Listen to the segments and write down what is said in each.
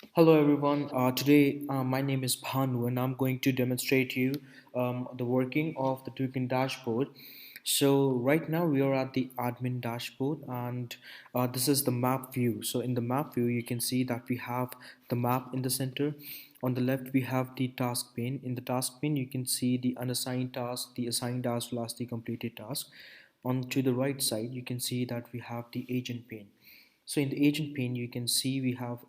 Hello everyone. Today my name is Bhanu and I'm going to demonstrate you the working of the Tookan dashboard. So right now we are at the admin dashboard and this is the map view. So in the map view you can see that we have the map in the center. On the left we have the task pane. In the task pane you can see the unassigned task, the assigned task plus the completed task. On to the right side you can see that we have the agent pane. So in the agent pane, you can see we have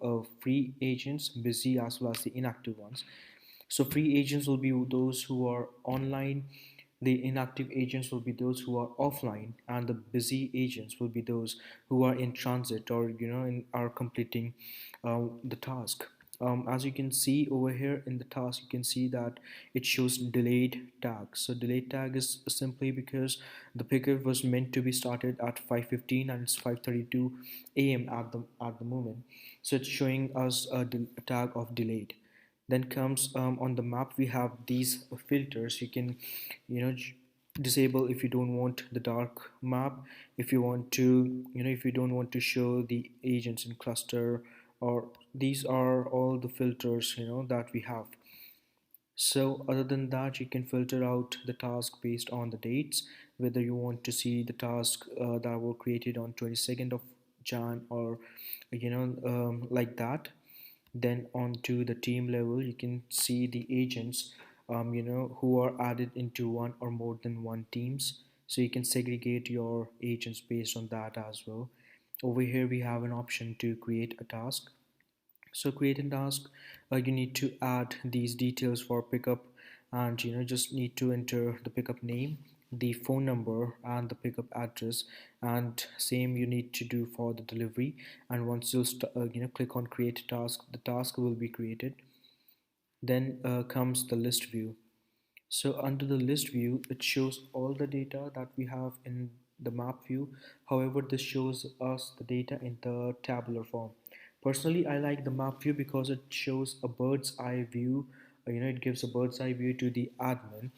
free agents, busy as well as the inactive ones. So free agents will be those who are online, the inactive agents will be those who are offline, and the busy agents will be those who are in transit or are completing the task. As you can see over here in the task, you can see that it shows delayed tag. So delayed tag is simply because the pickup was meant to be started at 5:15 and it's 5:32 a.m. at the moment. So it's showing us a tag of delayed. Then comes on the map we have these filters. You can you know disable if you don't want the dark map, if you want to if you don't want to show the agents in cluster, or these are all the filters that we have. So other than that, you can filter out the task based on the dates, whether you want to see the task that were created on 22nd of Jan or like that. Then on to the team level, you can see the agents who are added into one or more than one teams. So you can segregate your agents based on that as well. Over here we have an option to create a task. So create a task, you need to add these details for pickup, and just need to enter the pickup name, the phone number and the pickup address, and same you need to do for the delivery. And once you click on create task, the task will be created. Then comes the list view. So under the list view, it shows all the data that we have in the map view. However, this shows us the data in the tabular form. Personally, I like the map view because it shows a bird's eye view. It gives a bird's eye view to the admin.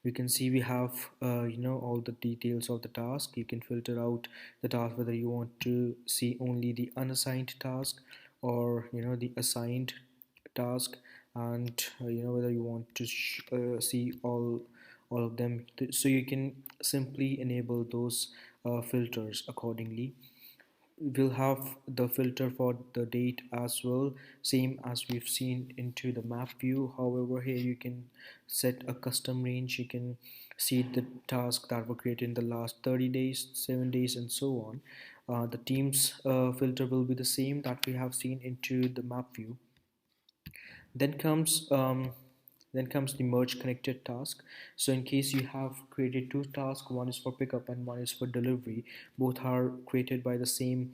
You can see we have all the details of the task. You can filter out the task whether you want to see only the unassigned task or the assigned task, and whether you want to see all of them. So you can simply enable those filters accordingly. We'll have the filter for the date as well, same as we've seen into the map view. However, here you can set a custom range. You can see the tasks that were created in the last 30 days, 7 days, and so on. The teams filter will be the same that we have seen into the map view. Then comes the merge connected task. So in case you have created two tasks, one is for pickup and one is for delivery, both are created by the same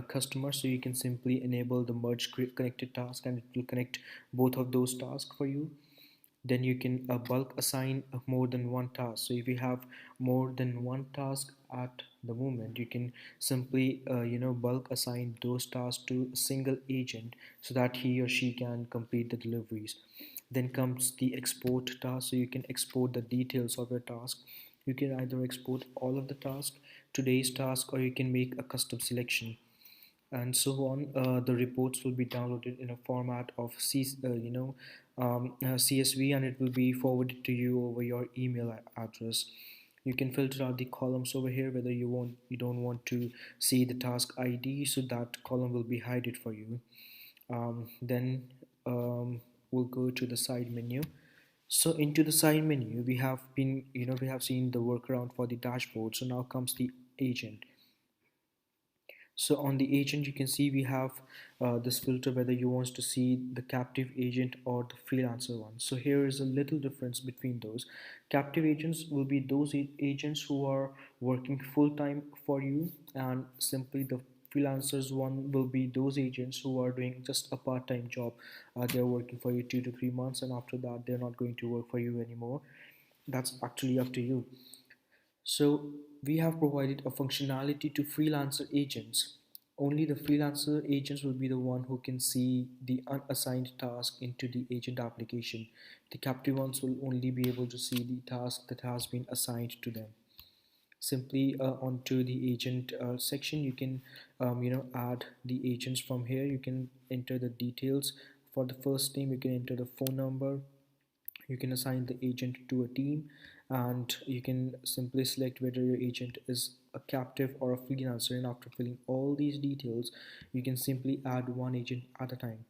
customer. So you can simply enable the merge connected task and it will connect both of those tasks for you. Then you can bulk assign more than one task. So if you have more than one task at the moment, you can simply bulk assign those tasks to a single agent so that he or she can complete the deliveries. Then comes the export task. So you can export the details of your task. You can either export all of the task, today's task, or you can make a custom selection and so on. The reports will be downloaded in a format of CSV, and it will be forwarded to you over your email address. You can filter out the columns over here, whether you don't want to see the task ID, so that column will be hidden for you. Then we'll go to the side menu. So into the side menu, we have seen the workaround for the dashboard. So now comes the agent. So on the agent, you can see we have this filter whether you want to see the captive agent or the freelancer one. So here is a little difference between those. Captive agents will be those agents who are working full time for you, and simply the freelancers one will be those agents who are doing just a part-time job. They're working for you 2 to 3 months, and after that they're not going to work for you anymore. That's actually up to you. So we have provided a functionality to freelancer agents. Only the freelancer agents will be the one who can see the unassigned task into the agent application. The captive ones will only be able to see the task that has been assigned to them. Simply onto the agent section, you can add the agents from here. You can enter the details. For the first name, you can enter the phone number. You can assign the agent to a team, and you can simply select whether your agent is a captive or a freelancer. And after filling all these details, you can simply add one agent at a time.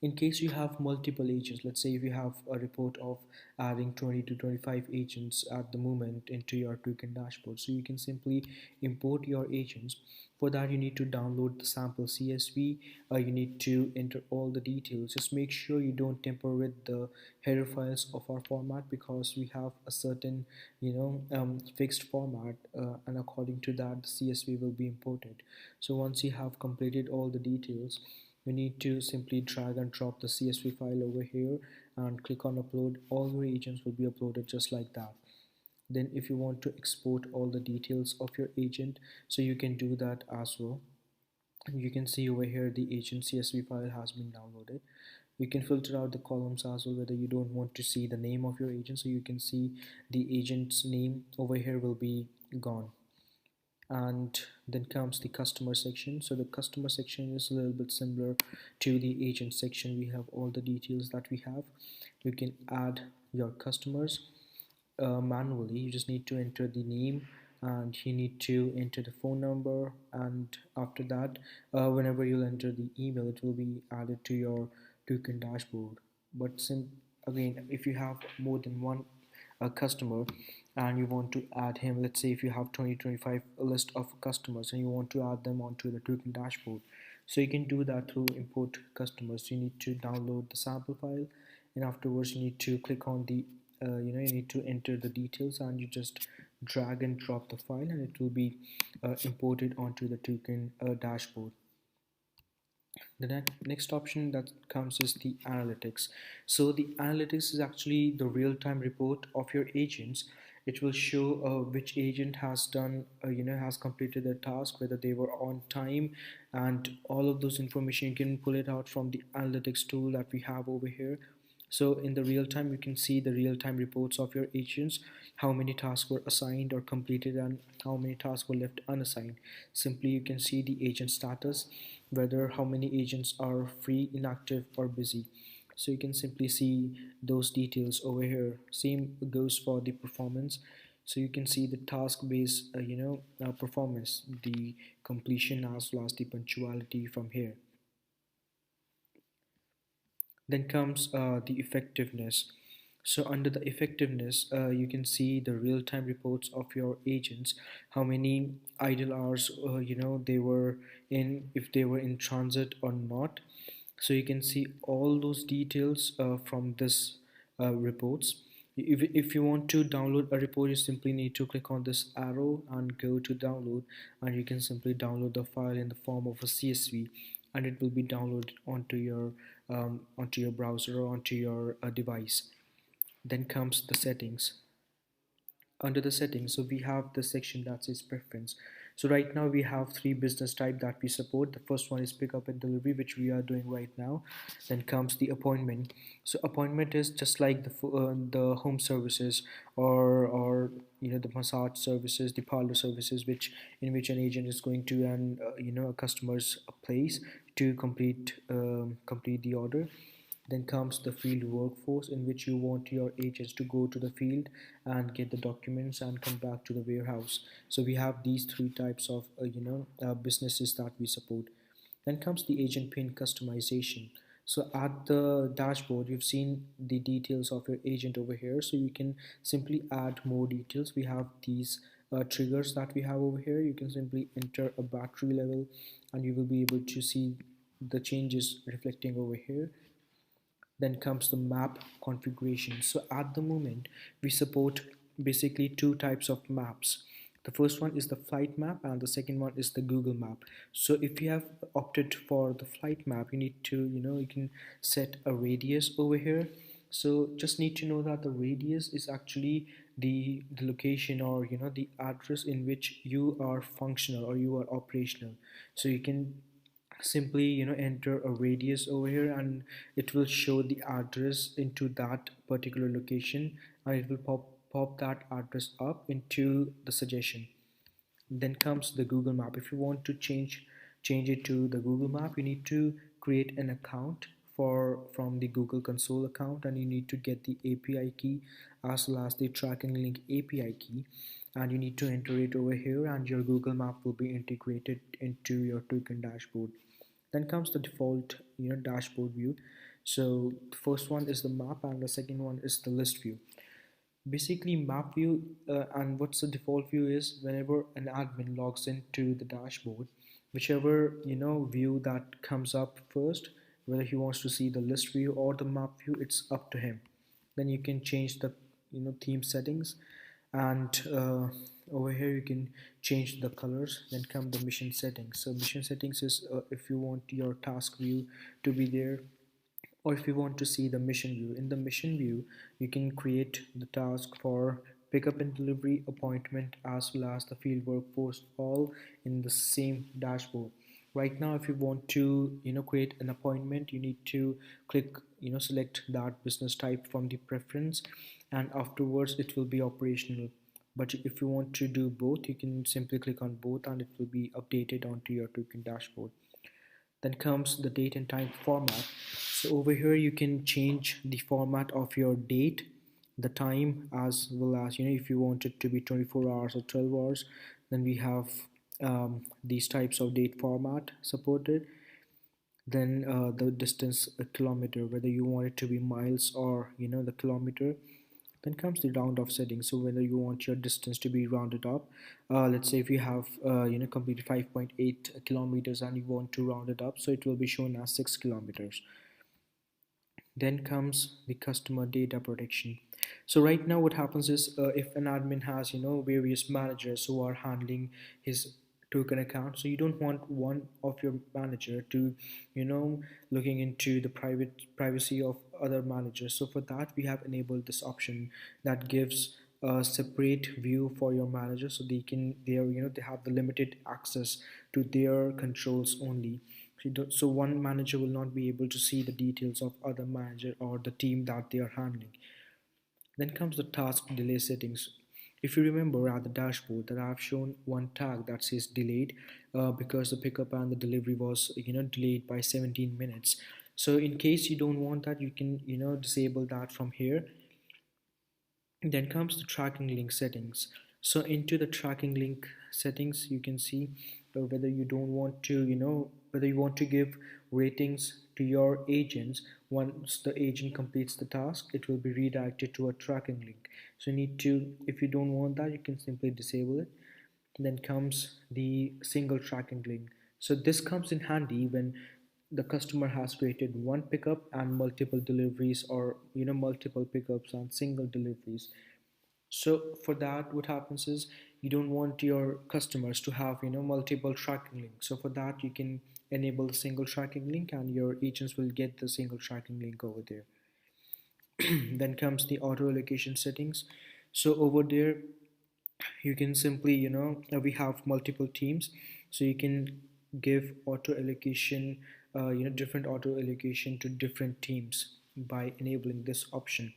In case you have multiple agents, let's say if you have a report of adding 20 to 25 agents at the moment into your Tookan dashboard, so you can simply import your agents. For that, you need to download the sample CSV. You need to enter all the details. Just make sure you don't tamper with the header files of our format, because we have a certain fixed format, and according to that the CSV will be imported. So once you have completed all the details, you need to simply drag and drop the CSV file over here and click on upload. All your agents will be uploaded just like that. Then if you want to export all the details of your agent, so you can do that as well. You can see over here the agent CSV file has been downloaded. You can filter out the columns as well, whether you don't want to see the name of your agent, so you can see the agent's name over here will be gone. And then comes the customer section. So the customer section is a little bit similar to the agent section. We have all the details that we have. You can add your customers manually. You just need to enter the name, and you need to enter the phone number, and after that, whenever you'll enter the email, it will be added to your Tookan dashboard. But again, if you have more than one customer and you want to add him, let's say if you have 2025 list of customers and you want to add them onto the Tookan dashboard, so you can do that through import customers. You need to download the sample file, and afterwards you need to click on the you need to enter the details, and you just drag and drop the file, and it will be imported onto the Tookan dashboard. The next option that comes is the analytics. So the analytics is actually the real-time report of your agents. It will show which agent has done has completed their task, whether they were on time, and all of those information you can pull it out from the analytics tool that we have over here. So in the real time, you can see the real time reports of your agents, how many tasks were assigned or completed and how many tasks were left unassigned. Simply, you can see the agent status, whether how many agents are free, inactive, or busy. So you can simply see those details over here. Same goes for the performance. So you can see the task based, performance, the completion as well as the punctuality from here. Then comes the effectiveness. So under the effectiveness, you can see the real-time reports of your agents, how many idle hours they were in, if they were in transit or not. So you can see all those details from this reports. If you want to download a report, you simply need to click on this arrow and go to download, and you can simply download the file in the form of a CSV, and it will be downloaded onto your browser or onto your device. Then comes the settings. Under the settings, so we have the section that says preference. So right now we have three business type that we support. The first one is pickup and delivery, which we are doing right now. Then comes the appointment. So appointment is just like the home services, or the massage services, the parlor services, which in which an agent is going to an a customer's place to complete the order. Then comes the field workforce, in which you want your agents to go to the field and get the documents and come back to the warehouse. So we have these three types of businesses that we support. Then comes the agent pin customization. So at the dashboard, you've seen the details of your agent over here. So you can simply add more details. We have these triggers that we have over here. You can simply enter a battery level, and you will be able to see the changes reflecting over here. Then comes the map configuration. So at the moment, we support basically two types of maps. The first one is the flight map, and the second one is the Google map. So if you have opted for the flight map, you need to you can set a radius over here. So just need to know that the radius is actually the location, or the address in which you are functional or you are operational. So you can simply enter a radius over here, and it will show the address into that particular location, and it will pop that address up into the suggestion. Then comes the Google Map. If you want to change it to the Google Map, you need to create an account for from the Google Console account, and you need to get the API key as well as the tracking link API key, and you need to enter it over here, and your Google Map will be integrated into your Tookan dashboard. Then comes the default dashboard view. So the first one is the map, and the second one is the list view. Basically, map view and what's the default view is whenever an admin logs into the dashboard, whichever view that comes up first, whether he wants to see the list view or the map view, it's up to him. Then you can change the theme settings, and over here you can change the colors. Then come the mission settings. So mission settings is if you want your task view to be there, or if you want to see the mission view. In the mission view, you can create the task for pickup and delivery, appointment, as well as the field workforce, all in the same dashboard. Right now, if you want to create an appointment, you need to click select that business type from the preference, and afterwards it will be operational. But if you want to do both, you can simply click on both and it will be updated onto your token dashboard. Then comes the date and time format. So over here you can change the format of your date, the time, as well as if you want it to be 24 hours or 12 hours. Then we have these types of date format supported. Then the distance, a kilometer, whether you want it to be miles or the kilometer. Then comes the round off settings. So whether you want your distance to be rounded up, let's say if you have completed 5.8 kilometers and you want to round it up, so it will be shown as 6 kilometers. Then comes the customer data protection. So right now what happens is if an admin has various managers who are handling his token account, so you don't want one of your manager to looking into the privacy of other managers. So for that we have enabled this option that gives a separate view for your manager, so they have the limited access to their controls only. So one manager will not be able to see the details of other manager or the team that they are handling. Then comes the task delay settings. If you remember at the dashboard that I've shown one tag that says delayed because the pickup and the delivery was delayed by 17 minutes. So in case you don't want that, you can disable that from here. Then comes the tracking link settings. So into the tracking link settings, you can see whether you don't want to whether you want to give ratings to your agents. Once the agent completes the task, it will be redirected to a tracking link. So you need to, if you don't want that, you can simply disable it. Then comes the single tracking link. So this comes in handy when the customer has created one pickup and multiple deliveries, or multiple pickups and single deliveries. So for that, what happens is you don't want your customers to have multiple tracking links. So for that, you can enable the single tracking link, and your agents will get the single tracking link over there. Then comes the auto allocation settings. So over there you can simply we have multiple teams, so you can give auto allocation different auto allocation to different teams by enabling this option.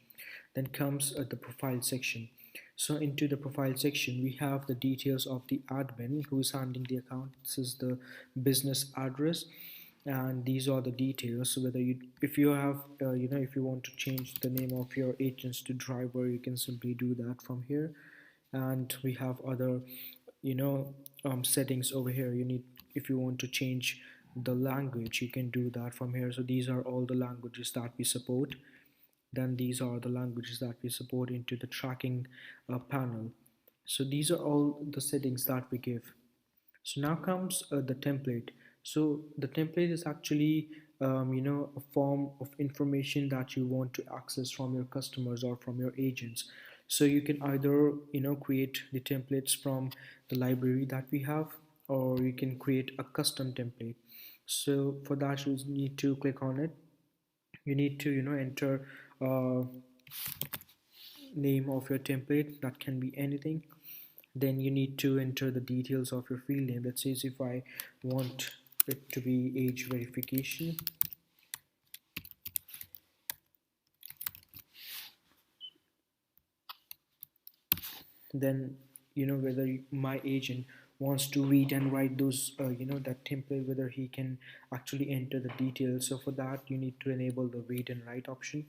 Then comes the profile section. So into the profile section we have the details of the admin who is handling the account. This is the business address, and these are the details. So whether you if you have if you want to change the name of your agents to driver, you can simply do that from here. And we have other settings over here. You need, if you want to change the language, you can do that from here. So these are all the languages that we support. Then these are the languages that we support into the tracking panel. So these are all the settings that we give. So now comes the template. So the template is actually a form of information that you want to access from your customers or from your agents. So you can either create the templates from the library that we have, or you can create a custom template. So for that you need to click on it. You need to enter name of your template, that can be anything. Then you need to enter the details of your field name. Let's say if I want it to be age verification, then whether my agent wants to read and write those that template, whether he can actually enter the details. So for that you need to enable the read and write option.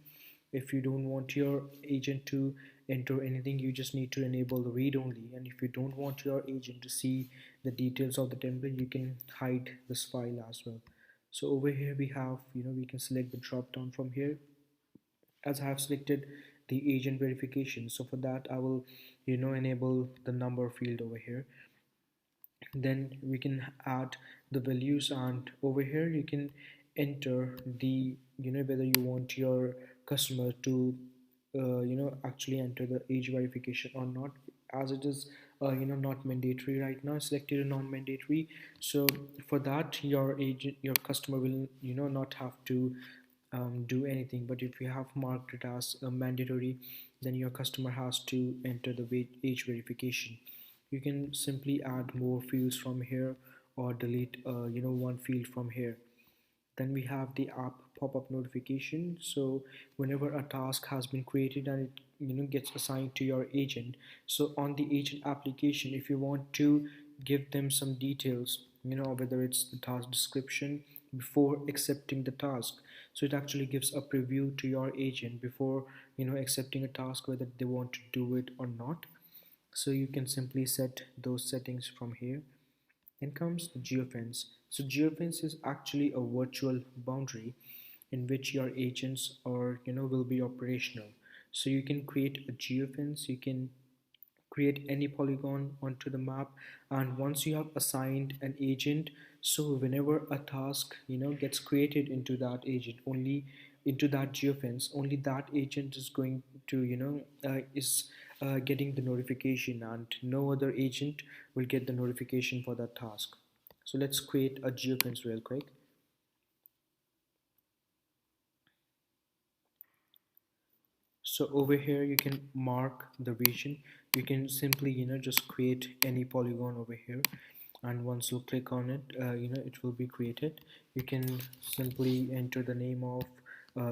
If you don't want your agent to enter anything, you just need to enable the read only. And if you don't want your agent to see the details of the template, you can hide this file as well. So over here we have, we can select the drop down from here. As I have selected the agent verification, so for that I will enable the number field over here. Then we can add the values, and over here you can enter the whether you want your customer to actually enter the age verification or not, as it is not mandatory right now. Selected a non-mandatory. So for that your customer will not have to do anything. But if you have marked it as mandatory, then your customer has to enter the age verification. You can simply add more fields from here, or delete one field from here. Then we have the app pop-up notification. So whenever a task has been created and it gets assigned to your agent, so on the agent application, if you want to give them some details, whether it's the task description before accepting the task, so it actually gives a preview to your agent before accepting a task, whether they want to do it or not. So you can simply set those settings from here. Then comes the geofence. So geofence is actually a virtual boundary in which your agents or will be operational. So you can create a geofence, you can create any polygon onto the map, and once you have assigned an agent, so whenever a task gets created into that agent, only into that geofence, only that agent is going to is getting the notification, and no other agent will get the notification for that task. So let's create a geofence real quick. So over here you can mark the region. You can simply just create any polygon over here, and once you click on it, it will be created. You can simply enter the name of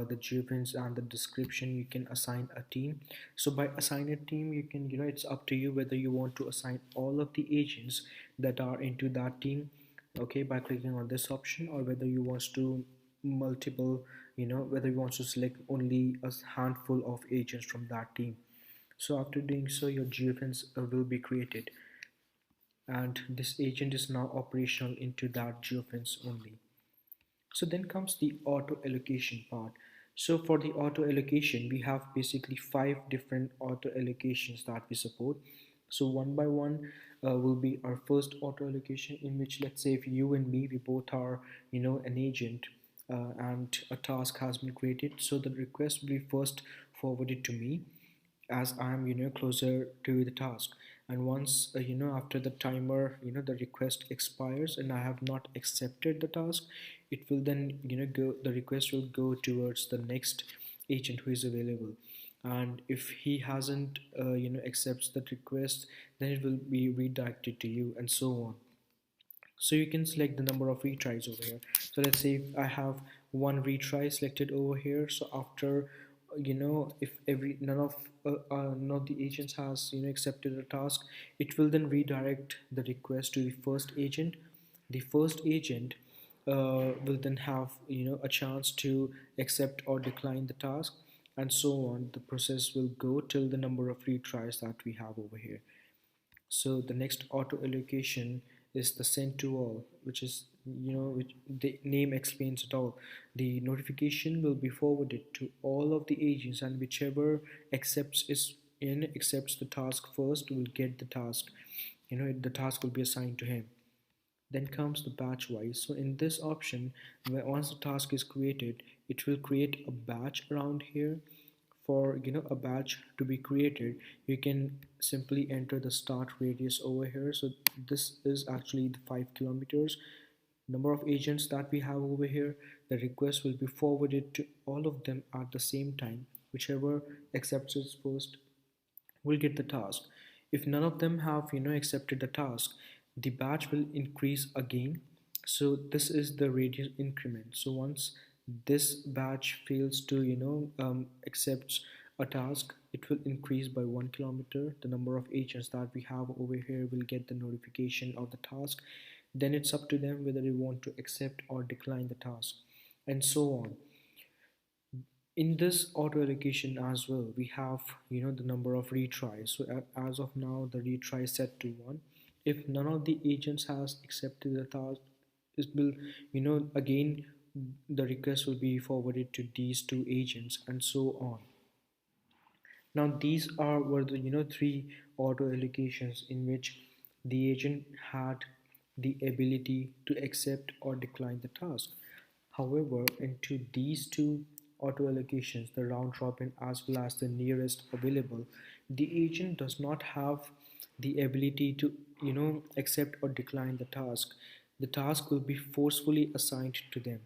the geofence and the description. You can assign a team. So by assign a team, you can it's up to you whether you want to assign all of the agents that are into that team, okay, by clicking on this option, or whether you want to multiple, whether you want to select only a handful of agents from that team. So after doing so, your geofence will be created, and this agent is now operational into that geofence only. So then comes the auto allocation part. So for the auto allocation, we have basically 5 different auto allocations that we support. So one by one will be our first auto allocation, in which, let's say if you and me, we both are an agent, and a task has been created, so the request will be first forwarded to me, as I'm closer to the task. And once after the timer, the request expires and I have not accepted the task, it will then go, the request will go towards the next agent who is available. And if he hasn't accepts that request, then it will be redirected to you, and so on. So you can select the number of retries over here. So let's say if I have one retry selected over here, so after if every none of the agents has accepted a task, it will then redirect the request to the first agent. The first agent will then have a chance to accept or decline the task, and so on. The process will go till the number of retries that we have over here. So the next auto allocation is the send to all, which is which the name explains it all. The notification will be forwarded to all of the agents, and whichever accepts the task first will get the task. The task will be assigned to him. Then comes the batch wise. So in this option, once the task is created, it will create a batch around here. For a batch to be created, you can simply enter the start radius over here. So this is actually the 5 kilometers. Number of agents that we have over here, the request will be forwarded to all of them at the same time. Whichever accepts it first will get the task. If none of them have accepted the task, the batch will increase again. So this is the radius increment. So once this batch fails to accepts a task, it will increase by 1 kilometer. The number of agents that we have over here will get the notification of the task. Then it's up to them whether they want to accept or decline the task, and so on. In this auto allocation as well, we have the number of retries. So as of now, the retry is set to 1. If none of the agents has accepted the task, it will again the request will be forwarded to these two agents, and so on. Now these are were the three auto allocations in which the agent had the ability to accept or decline the task. However, into these two auto allocations, the round robin as well as the nearest available, the agent does not have the ability to accept or decline the task. The task will be forcefully assigned to them.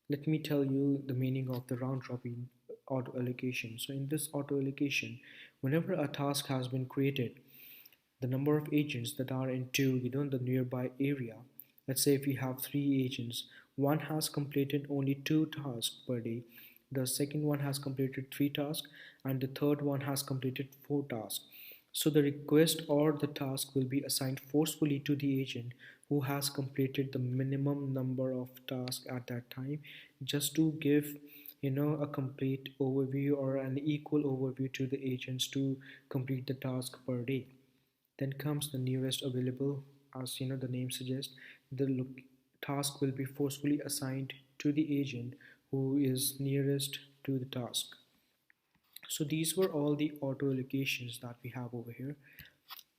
Let me tell you the meaning of the round robin auto allocation. So in this auto allocation, whenever a task has been created, the number of agents that are into the nearby area, let's say if we have three agents, one has completed only two tasks per day, the second one has completed three tasks, and the third one has completed four tasks. So the request or the task will be assigned forcefully to the agent who has completed the minimum number of tasks at that time, just to give a complete overview or an equal overview to the agents to complete the task per day. Then comes the nearest available. As the name suggests, the task will be forcefully assigned to the agent who is nearest to the task. So these were all the auto allocations that we have over here.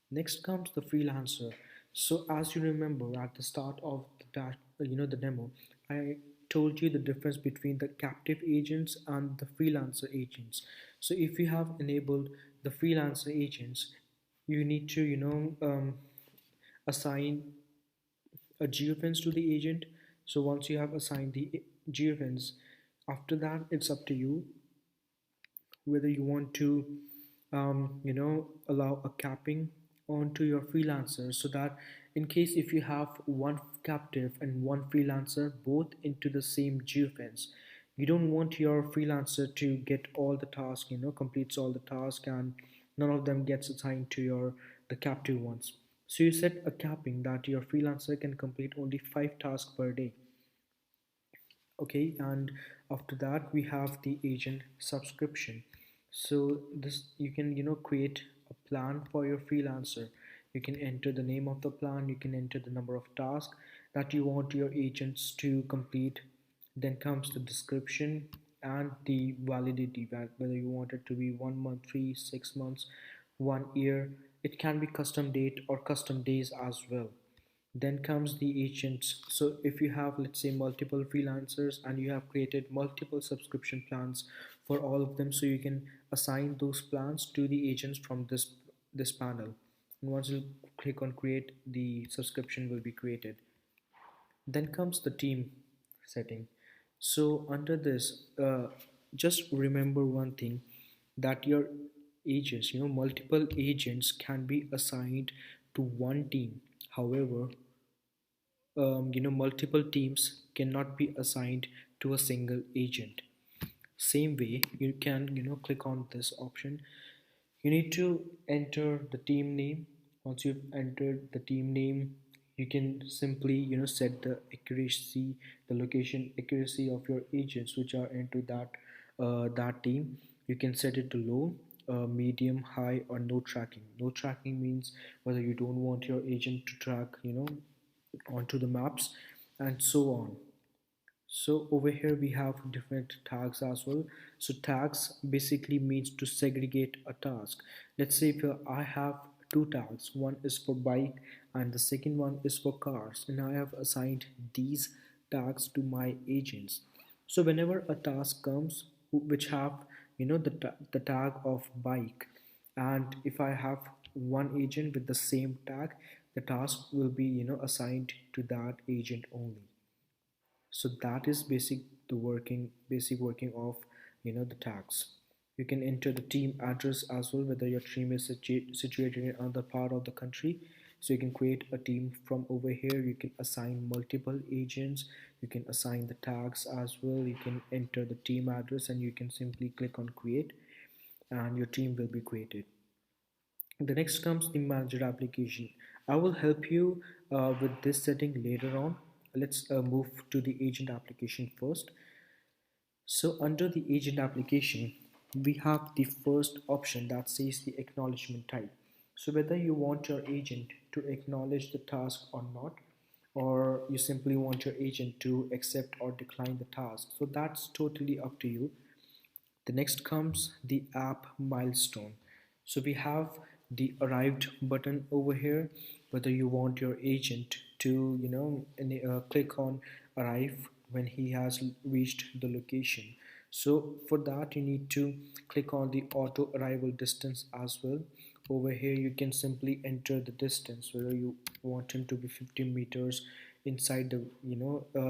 Next comes the freelancer. So as you remember at the start of the demo, I told you the difference between the captive agents and the freelancer agents. So if you have enabled the freelancer agents, you need to assign a geofence to the agent. So once you have assigned the geofence, after that it's up to you whether you want to allow a capping onto your freelancer, so that in case if you have one captive and one freelancer both into the same geofence, you don't want your freelancer to get all the tasks, completes all the tasks, and none of them gets assigned to your the captive ones. So you set a capping that your freelancer can complete only 5 tasks per day. Okay, and after that we have the agent subscription. So this you can create a plan for your freelancer. You can enter the name of the plan, you can enter the number of tasks that you want your agents to complete. Then comes the description and the validity, that whether you want it to be 1 month, 3 6 months, 1 year. It can be custom date or custom days as well. Then comes the agents. So if you have, let's say, multiple freelancers and you have created multiple subscription plans for all of them, so you can assign those plans to the agents from this panel. And once you click on create, the subscription will be created. Then comes the team setting. So under this, just remember one thing, that your agents, multiple agents can be assigned to one team. However, multiple teams cannot be assigned to a single agent. Same way, you can click on this option. You need to enter the team name. Once you've entered the team name, you can simply set the accuracy, the location accuracy of your agents which are into that team. You can set it to low, medium, high, or no tracking. No tracking means whether you don't want your agent to track onto the maps, and so on. So over here we have different tags as well. So tags basically means to segregate a task. Let's say if I have two tags, one is for bike and the second one is for cars, and I have assigned these tags to my agents. So whenever a task comes which have the tag of bike, and if I have one agent with the same tag, the task will be assigned to that agent only. So that is basic working of the tags. You can enter the team address as well, whether your team is situated in another part of the country. So you can create a team from over here. You can assign multiple agents, you can assign the tags as well, you can enter the team address, and you can simply click on create. and your team will be created. The next comes the manager application. I will help you with this setting later on. Let's move to the agent application first. So under the agent application, we have the first option that says the acknowledgement type. So whether you want your agent to acknowledge the task or not, or you simply want your agent to accept or decline the task. So that's totally up to you. The next comes the app milestone. So we have the arrived button over here, whether you want your agent to, click on arrive when he has reached the location. So for that, you need to click on the auto arrival distance as well. Over here, you can simply enter the distance, whether you want him to be 50 meters inside the,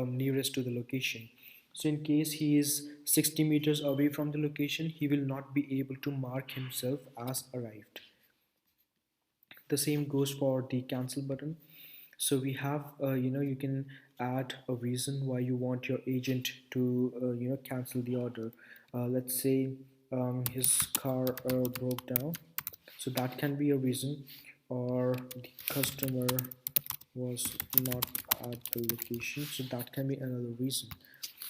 nearest to the location. So in case he is 60 meters away from the location, he will not be able to mark himself as arrived. The same goes for the cancel button. So we have, you can add a reason why you want your agent to, cancel the order. Let's say his car broke down. So that can be a reason, or the customer was not at the location. So that can be another reason.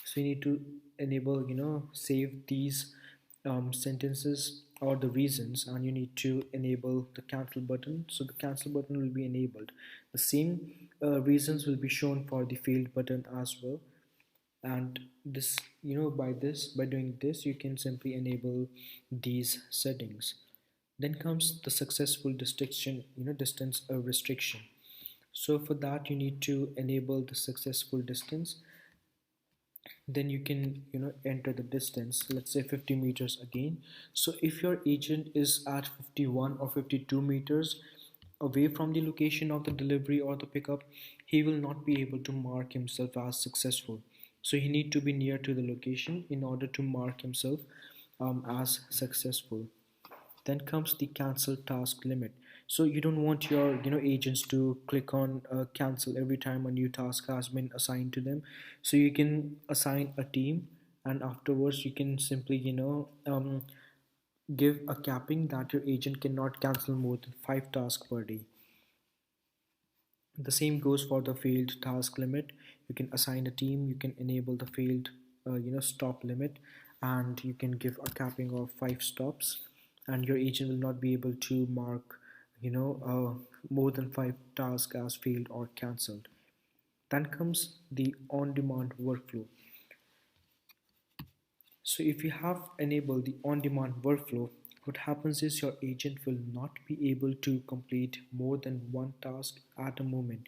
So you need to enable, save these sentences or the reasons, and you need to enable the cancel button. So the cancel button will be enabled. The same reasons will be shown for the failed button as well. And this, by doing this, you can simply enable these settings. Then comes the successful distinction, distance restriction. So for that, you need to enable the successful distance. Then you can, enter the distance, let's say 50 meters again. So if your agent is at 51 or 52 meters away from the location of the delivery or the pickup, he will not be able to mark himself as successful. So he need to be near to the location in order to mark himself as successful. Then comes the cancel task limit. So you don't want your, agents to click on cancel every time a new task has been assigned to them. So you can assign a team, and afterwards you can simply, give a capping that your agent cannot cancel more than 5 tasks per day. The same goes for the failed task limit. You can assign a team, you can enable the failed stop limit, and you can give a capping of 5 stops, and your agent will not be able to mark more than 5 tasks as failed or cancelled. Then comes the on-demand workflow. So if you have enabled the on-demand workflow, what happens is your agent will not be able to complete more than one task at a moment.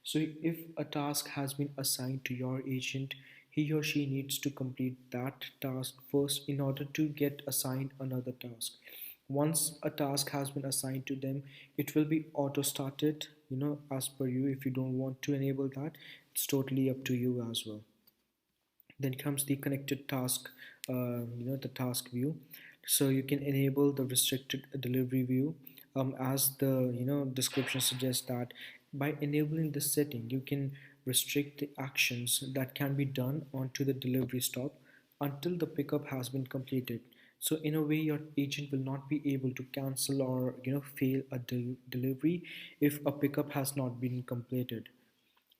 So if a task has been assigned to your agent, he or she needs to complete that task first in order to get assigned another task. Once a task has been assigned to them, it will be auto started, as per you. If you don't want to enable that, it's totally up to you as well. Then comes the connected task, the task view. So you can enable the restricted delivery view, as the description suggests that by enabling this setting, you can restrict the actions that can be done onto the delivery stop until the pickup has been completed. So in a way, your agent will not be able to cancel or fail a delivery if a pickup has not been completed.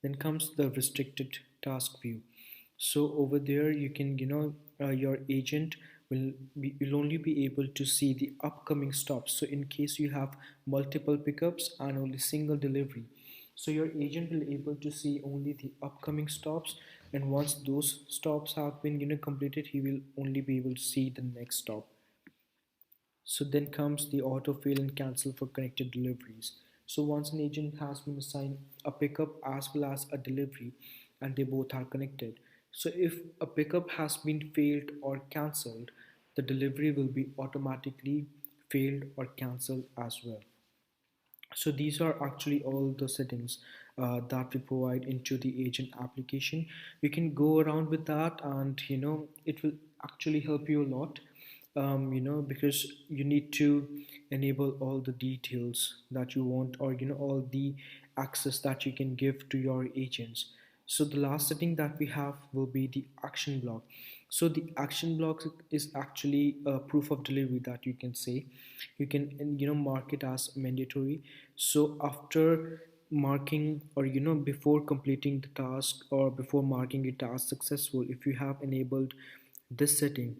Then comes the restricted task view. So over there, you can, your agent will only be able to see the upcoming stops. So in case you have multiple pickups and only single delivery, so your agent will able to see only the upcoming stops, and once those stops have been completed, he will only be able to see the next stop. So then comes the autofill and cancel for connected deliveries. So once an agent has been assigned a pickup as well as a delivery, and they both are connected. So if a pickup has been failed or cancelled, the delivery will be automatically failed or cancelled as well. So these are actually all the settings that we provide into the agent application. You can go around with that, and it will actually help you a lot, because you need to enable all the details that you want, or all the access that you can give to your agents. So the last setting that we have will be the action block. So the action block is actually a proof of delivery that you can say. You can mark it as mandatory. So after marking, or before completing the task, or before marking it as successful, if you have enabled this setting,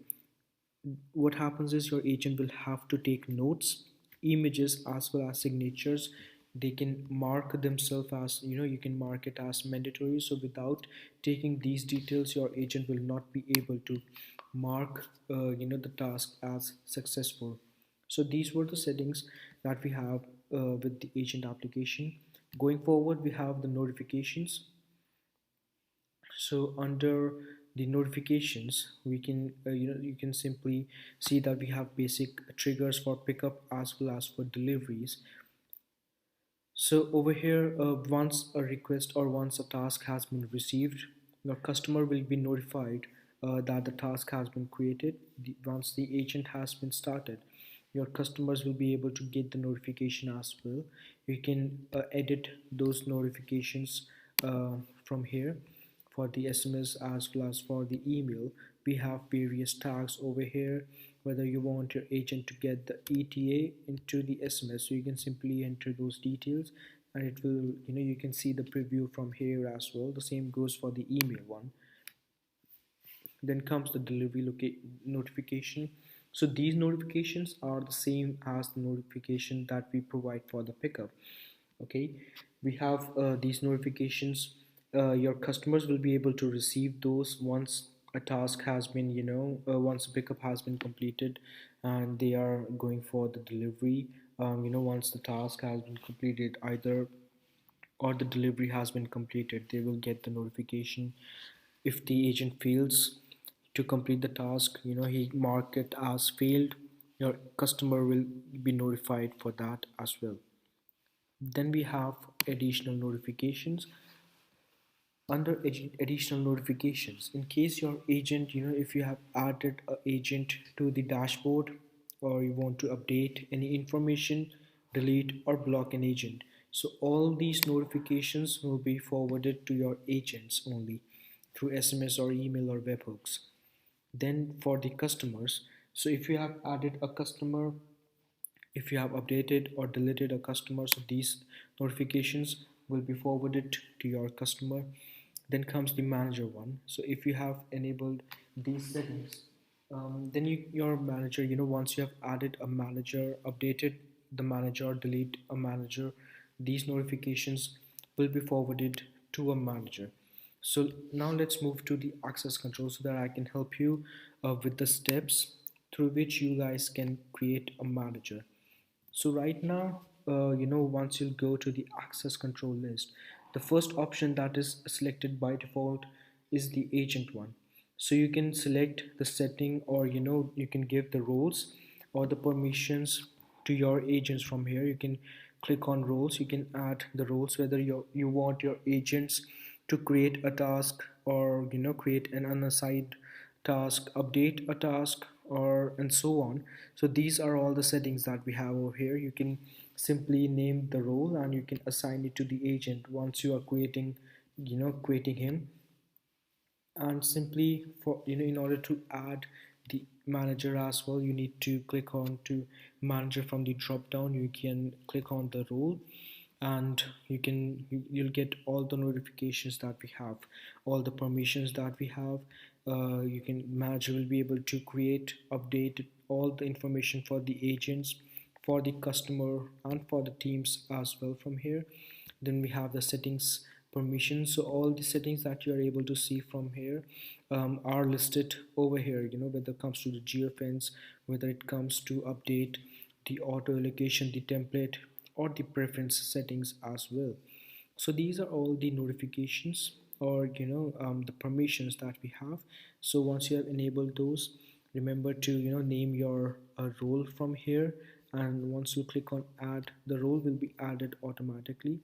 what happens is your agent will have to take notes, images, as well as signatures. They can mark themselves as, you can mark it as mandatory. So without taking these details, your agent will not be able to mark the task as successful. So these were the settings that we have with the agent application. Going forward, we have the notifications. So under the notifications, we can you can simply see that we have basic triggers for pickup as well as for deliveries. So over here, once a request or once a task has been received, your customer will be notified that the task has been created. Once the agent has been started, your customers will be able to get the notification as well. You can edit those notifications from here. For the SMS as well as for the email, we have various tags over here. Whether you want your agent to get the ETA into the SMS, so you can simply enter those details, and it will, you can see the preview from here as well. The same goes for the email one. Then comes the delivery notification. So these notifications are the same as the notification that we provide for the pickup. Okay, we have these notifications. Your customers will be able to receive those once a task has been, once a pickup has been completed and they are going for the delivery. Once the task has been completed, either or the delivery has been completed, they will get the notification. If the agent fails to complete the task, he mark it as failed, your customer will be notified for that as well. Then we have additional notifications. Under additional notifications, in case your agent, if you have added an agent to the dashboard, or you want to update any information, delete or block an agent, so all these notifications will be forwarded to your agents only through SMS or email or webhooks. Then for the customers, so if you have added a customer, if you have updated or deleted a customer, so these notifications will be forwarded to your customer. Then comes the manager one. So if you have enabled these settings, then your manager, once you have added a manager, updated the manager, delete a manager, these notifications will be forwarded to a manager. So now let's move to the access control so that I can help you with the steps through which you guys can create a manager. So right now, once you go to the access control list, the first option that is selected by default is the agent one. So you can select the setting, or you can give the roles or the permissions to your agents from here. You can click on roles. You can add the roles, whether you want your agents to create a task, or create an unassigned task, update a task, or and so on. So these are all the settings that we have over here. You can simply name the role and you can assign it to the agent once you are creating him. And simply, for in order to add the manager as well, you need to click on to manager. From the drop down, you can click on the role, and you'll get all the notifications that we have, all the permissions that we have. You can Manager will be able to create, update all the information for the agents, for the customer, and for the teams as well from here. Then we have the settings permissions. So all the settings that you are able to see from here are listed over here, whether it comes to the geofence, whether it comes to update, the auto allocation, the template, or the preference settings as well. So these are all the notifications, or the permissions that we have. So once you have enabled those, remember to name your role from here, and once you click on add, the role will be added automatically.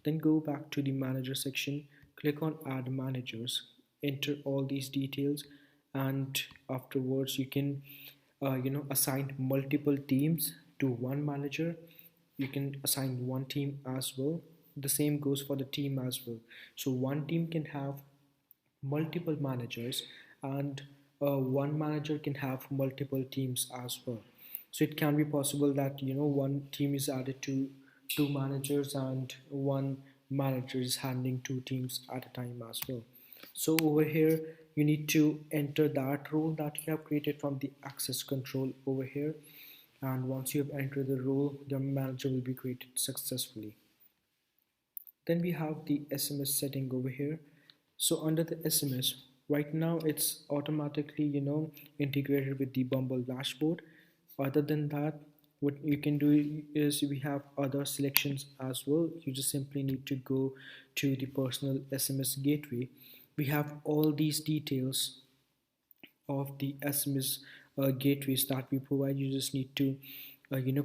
Then go back to the manager section, click on add managers, enter all these details, and afterwards you can assign multiple teams to one manager. You can assign one team as well. The same goes for the team as well. So one team can have multiple managers, and one manager can have multiple teams as well. So it can be possible that one team is added to two managers and one manager is handling two teams at a time as well. So over here you need to enter that role that you have created from the access control over here, and once you have entered the role, your manager will be created successfully. Then we have the SMS setting over here. So under the SMS, right now it's automatically, integrated with the Bumble dashboard. Other than that, what you can do is we have other selections as well. You just simply need to go to the personal SMS gateway. We have all these details of the SMS gateways that we provide. You just need to,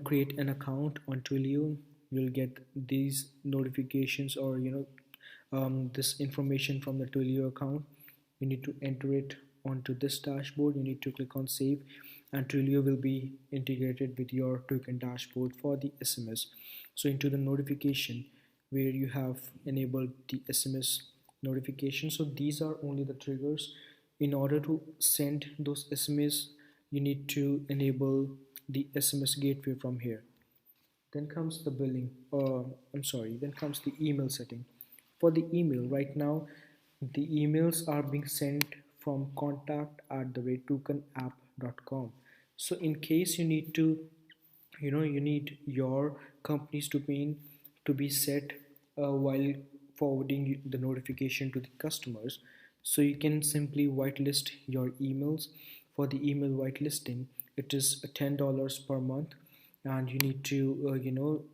create an account on Twilio. You'll get these notifications or this information from the Twilio account. You need to enter it onto this dashboard. You need to click on save, and Twilio will be integrated with your token dashboard for the SMS. So into the notification where you have enabled the SMS notification. So these are only the triggers. In order to send those SMS, you need to enable the SMS gateway from here. Then comes the billing, then comes the email setting. For the email, right now, the emails are being sent from contact at the rate tookanapp.com. So in case you need to, you need your company's domain to be set while forwarding the notification to the customers. So you can simply whitelist your emails. For the email whitelisting, it is $10 per month, and you need to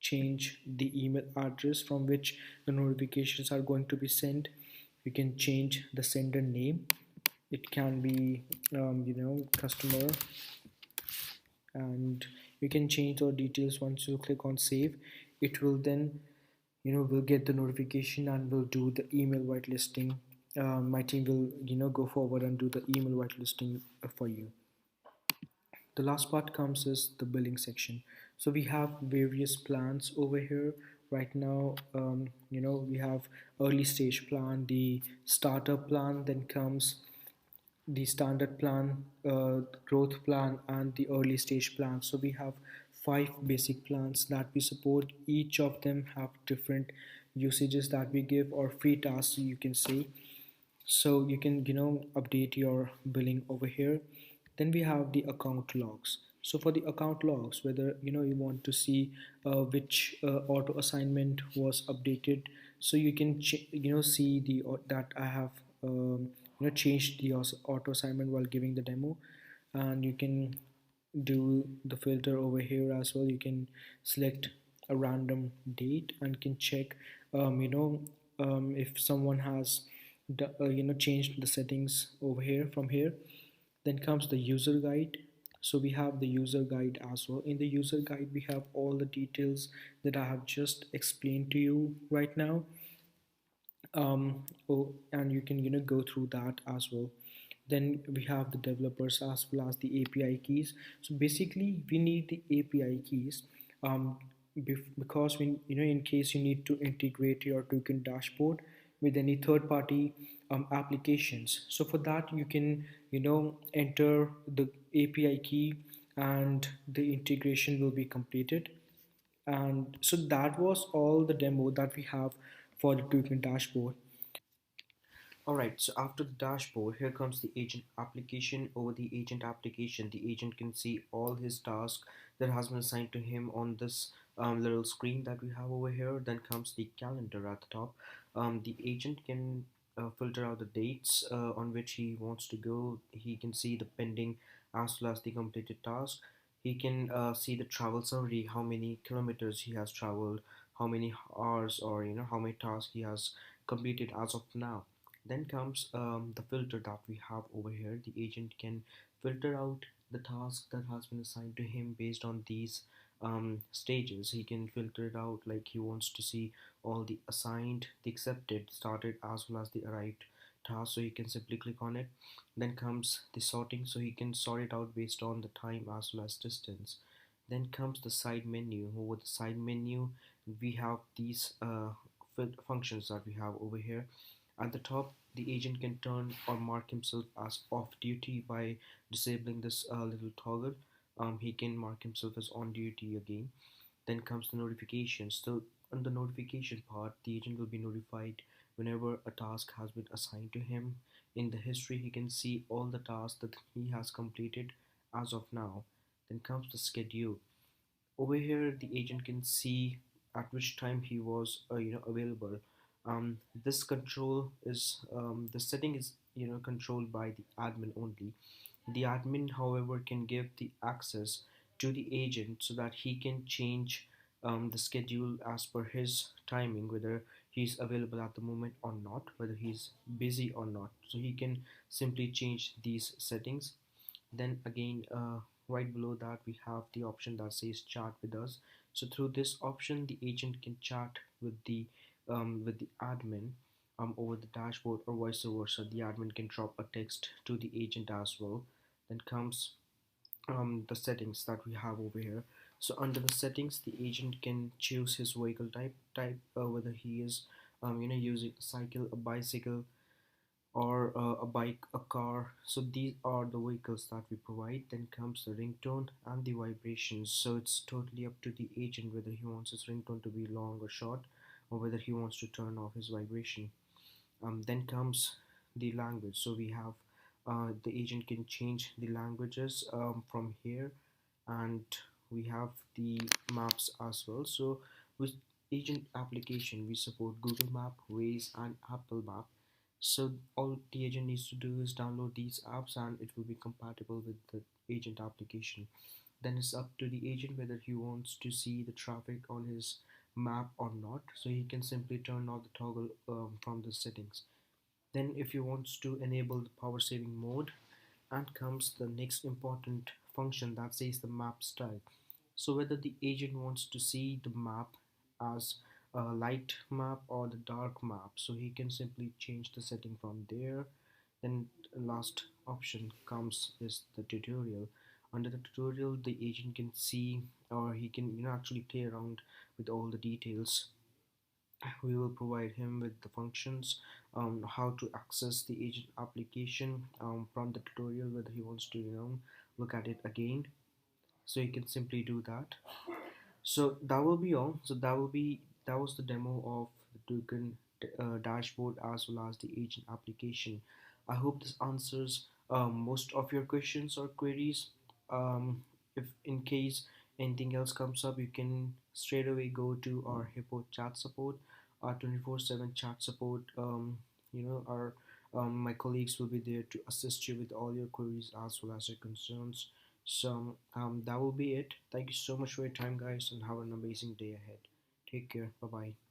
change the email address from which the notifications are going to be sent. You can change the sender name. It can be customer, and you can change the details. Once you click on save, it will then will get the notification and will do the email whitelisting. My team will go forward and do the email whitelisting for you. The last part comes is the billing section. So we have various plans over here right now. We have early stage plan, the starter plan, then comes the standard plan, growth plan, and the early stage plan. So we have five basic plans that we support. Each of them have different usages that we give, or free tasks you can say. So you can update your billing over here. Then we have the account logs. So for the account logs, whether you want to see which auto assignment was updated, so you can see the that I have changed the auto assignment while giving the demo. And you can do the filter over here as well. You can select a random date and can check if someone has changed the settings over here from here. Then comes the user guide. So we have the user guide as well. In the user guide, we have all the details that I have just explained to you right now. And you can go through that as well. Then we have the developers as well as the API keys. So basically we need the API keys because when in case you need to integrate your token dashboard with any third party applications. So for that you can enter the API key and the integration will be completed. And so that was all the demo that we have for the token dashboard. Alright, so after the dashboard, here comes the agent application. Over the agent application, the agent can see all his tasks that has been assigned to him on this little screen that we have over here. Then comes the calendar at the top. The agent can filter out the dates on which he wants to go. He can see the pending as well as the completed task. He can see the travel summary, how many kilometers he has traveled, how many hours, or how many tasks he has completed as of now. Then comes the filter that we have over here. The agent can filter out the task that has been assigned to him based on these stages. He can filter it out like he wants to see all the assigned, the accepted, started, as well as the arrived task. So he can simply click on it. Then comes the sorting. So he can sort it out based on the time as well as distance. Then comes the side menu. Over the side menu, we have these functions that we have over here. At the top, the agent can turn or mark himself as off duty by disabling this little toggle. He can mark himself as on duty again. Then comes the notifications. So on the notification part, the agent will be notified whenever a task has been assigned to him. In the history, he can see all the tasks that he has completed as of now. Then comes the schedule. Over here, the agent can see at which time he was available. This control is the setting is controlled by the admin only. The admin, however, can give the access to the agent so that he can change the schedule as per his timing, whether he's available at the moment or not, whether he's busy or not. So he can simply change these settings. Then again, right below that, we have the option that says chat with us. So through this option, the agent can chat with the admin over the dashboard, or vice versa. The admin can drop a text to the agent as well. Then comes the settings that we have over here. So under the settings, the agent can choose his vehicle type, whether he is using a cycle, a bicycle, or a bike, a car. So these are the vehicles that we provide. Then comes the ringtone and the vibrations. So it's totally up to the agent whether he wants his ringtone to be long or short, or whether he wants to turn off his vibration. Then comes the language. So we have the agent can change the languages from here, and we have the maps as well. So with agent application, we support Google Map, Waze, and Apple Map. So all the agent needs to do is download these apps, and it will be compatible with the agent application. Then it's up to the agent whether he wants to see the traffic on his map or not. So he can simply turn off the toggle from the settings. Then if he wants to enable the power saving mode, and comes the next important function that says the map style. So whether the agent wants to see the map as a light map or the dark map, so he can simply change the setting from there. Then last option comes is the tutorial. Under the tutorial, the agent can see, or he can actually play around with all the details. We will provide him with the functions, how to access the agent application from the tutorial, whether he wants to look at it again, so you can simply do that. So that will be all. So that was the demo of the Tookan dashboard as well as the agent application. I hope this answers most of your questions or queries. If in case anything else comes up, you can straight away go to our Hippo chat support, our 24/7 chat support. Our my colleagues will be there to assist you with all your queries as well as your concerns. So that will be it. Thank you so much for your time, guys, and have an amazing day ahead. Take care. Bye bye.